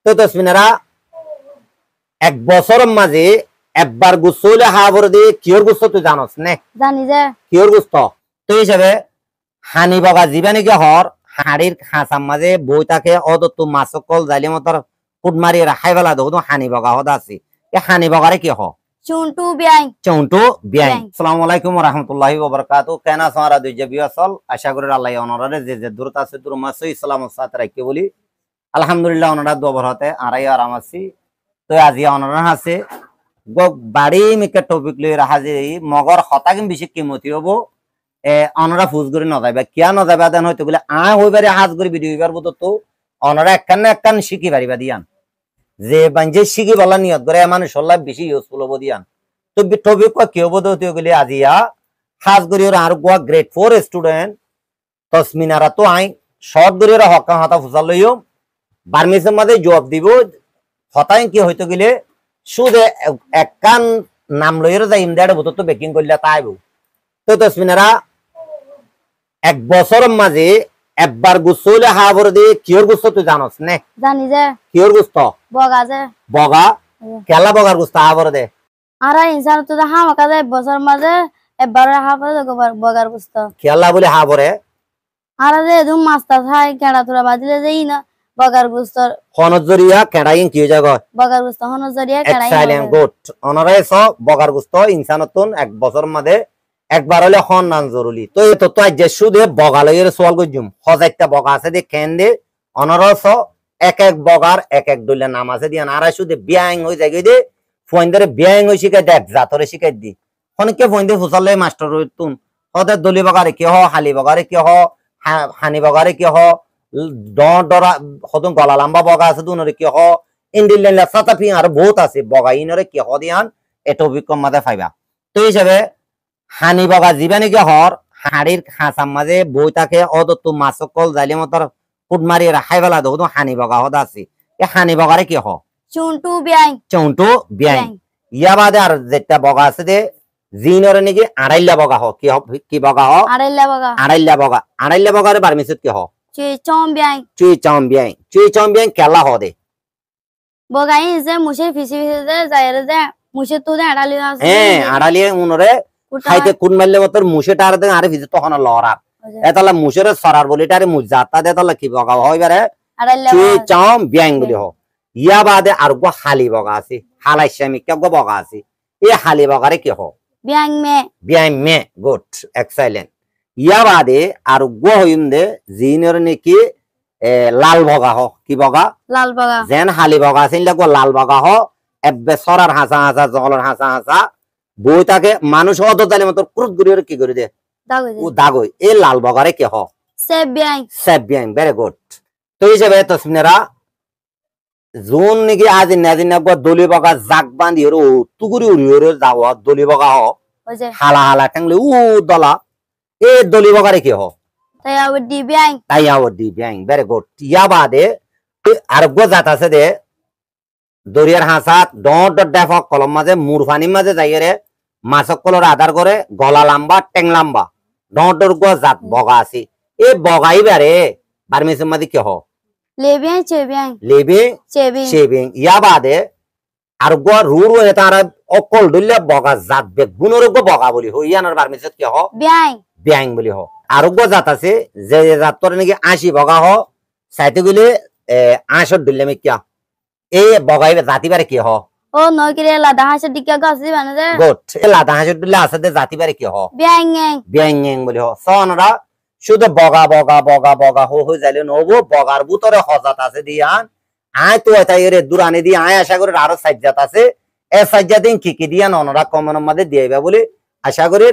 তো তসমিনারা এক বছরের মাঝে একবার গুচ্ছ হইলে হাবর দিয়ে কিয়র গুচ্ছ তুই জানস নে? জানি যে কিয়র গুচ্ছ তো হিসাবে হানি বগা জীবানিকে হর হাড়ির খাঁচার মাঝে বই থাকে অদত্ত মাছকল জালি মতর ফুট মারি রাখাই বেলা দেখো হানি বগা হদ আছে এ হানি বগারে কি হ চুন্টু বিয়াই চৌন্টু বিয়াই। বিয়াই। আসসালামু আলাইকুম ওয়া রাহমাতুল্লাহি ওয়া বারাকাতুহু। কেন সারা দুই জবি আসল আশা করি আল্লাহ অনরারে যে দূরত আছে দূর মাসে ইসলামের সাথে রাখি বলি আলহামদুলিল্লাহ অনরা দোবর হতে আরাই আরাম আছি। তো আজি অনরা আছে বাড়ি মিকে টপিক লই হাজির মগর হতাকিম বেশি কিমতি হবো অনরা ফুজ করে নজাইবা কিয়া নজাইবা দেন হয়তো বলে হইবারে হাজ করে ভিডিও হইবার বতো তো অনরা একখান না একখান শিখি পারিবা দিয়ান যে বাঞ্জে শিখি বলা নিয়ত করে মানুষ লাভ বেশি ইউজফুল হবো দিয়ান। তো টপিক কি হবো তো গেলে আজিয়া হাজ করি আর গোয়া গ্রেড 4 স্টুডেন্ট তসমিনারা তো আই শর্ট করে হকা হতা ফুসাল লইও বার্মিসের মাঝে জবাব দিব হতাই কি হইতো গেলে শুধু একখান নাম লইয়ের যাই ইমদাড়ে বতো তো বেকিং করলে তাই বউ। তো তসমিনারা এক বছরের মাঝে একবার গুচ্ছ হইলে হাবর দিয়ে কিয়র গুচ্ছ তুই জানস নে? জানি যে কিয়র গুচ্ছ বগা যে বগা কেলা বগার গুচ্ছ হাবর দে আর ইনসান তো হামাকা যে বছর মাঝে একবার হাফে বগার বুঝত কেলা বলে হাবরে আর যে এদম মাস্তা খাই কেডা তোরা বাজিলে যেই না বগার বুঝত হনজরিয়া কেডাইন কি জায়গা বগার বুঝত হন জরিয়া কেডাই এক্সাইলেন্ট গুড অনরাই স বগার গুস্ত ইনসানতুন এক বছর মাঝে একবার হলে হন নান জরুরি। তো এই তো আজ যে সুদে বগা লইয়ের সোয়াল গজুম হজাইটা বগা আছে দে কেন দে অনরস এক এক বগার এক এক দলে নাম আছে দিয়ান আর সুদে বিয়াং হই যায় দে ফোনদারে বিয়াং হই শিখাই দেখ জাতরে শিখাই দি অনেকে ফোনদে ফুসালে মাস্টার তুন হদে দলি বগারে কি হ হালি বগারে কি হ হানি বগারে কি হ ডরা হদন গলা লম্বা বগা আছে দুনরে কি হ ইন্ডিলেন সাতাফি আর বহুত আছে বগা ইনরে কি হ দিয়ান এটো বিকম মাদে ফাইবা। তো হিসাবে হানি বগা জীবানিকে হর হাড়ির খাঁচার মাঝে বই থাকে অদত্ত মাছকল জালি মতর ফুট মারি রাখাই বেলা দেখো হানি বগা হদ আছে এ হানি বগারে কি হ চুন্টু বিয়াই চৌন্টু বিয়াই। ইয়া বাদে আর যেটা বগা আছে দে জিনরে নাকি আড়াইলা বগা হ কি বগা হ আড়াইলা বগা আড়াইলা বগারে বারমিসত কি হ চুই চম বিয়াই চুই চম বিয়াই কেলা হ দে বগাই যে মুশের ফিসি ফিসি যে যাইরে যে মুশের তো আড়ালি আছে হ্যাঁ আড়ালিয়ে উনরে খাইতে কুন মারলে মতর মুশেটা আর দেন আরে ভিজে তখন লড়া এতলা মুশের সরার বলিটা আরে মুজাতা দে তলা কি বগা হইবারে আড়াইলা চুই চম বিয়াই বলি হ। ইয়া বাদে আর গো হালি বগা আছে হালাই শ্যামিক গো বগা আছে এ হালি বগারে কি হ বিয়াই মে গুড এক্সাইলেন্ট। ইয়া বাদে আর গো হইম দে জিনর নাকি লাল বগা হ কি বগা লাল বগা যেন হালি বগা আছে গো লাল বগা হ এবে সরার হাসা হাসা জলের হাসা হাসা বই তাকে মানুষ অদর জানি মতো ক্রুত গুড়ি কি করে দে ও দাগই এ লাল বগারে কি হ সেব বিয়াই ভেরি গুড। তো হিসেবে তসমিনেরা জোন নাকি আজ নাজিন গো দলি বগা জাক বান্ধি ও তুগুরি উড়ি যাওয়া দলি বগা হ ওই যে হালা হালা টাংলে উ দলা এ দলি বগারে কি হ তাই আবার ডি বিয়াই ভেরি গুড। ইয়া বাদে আর গো জাত আছে দে দরিয়ার হাসাত ডট ডেফক কলম মাঝে মুরফানির মাঝে যাইরে মাছক কলর আধার করে গলা লাম্বা টেং লাম্বা ডটর গো জাত বগা আছে এ বগাই বারে বারমিসের মাঝে কি হ লেবিয়াই লেবে চেবি শেভিং। ইয়া বাদে আর গো রুর হয়ে তার অকল ডুললে বগা জাত বেগুনের গো বগা বলি হই ইয়ানোর বারমিসত কি হ ব্যাং বলি হ। আর গো জাত আছে যে জাতর নাকি 80 বগা হ সাইতে গেলে 80 ডুললে মিকিয়া এই বগাই জাতিবারে কি হ ও নয় করে লাদা হাসে ডিকা গাছ দিবানে যে গুড এ লাদা হাসির ডুললে আছে দে জাতিবারে কি হ বিয়াই ব্যাং বলি হ। সনরা শুধু বগা বগা বগা বগা হয়ে যাইলে নবো বগার ভিতরে হজাত আছে দিয়ান আয় তো এটাই রে দূরানি দিয়ে আয় আশা করি আরো সাজ্জাত আছে এ সাজ্জাত দিন কি দিয়ান অনরা কমন মধ্যে দিয়েবা বলে আশা করি।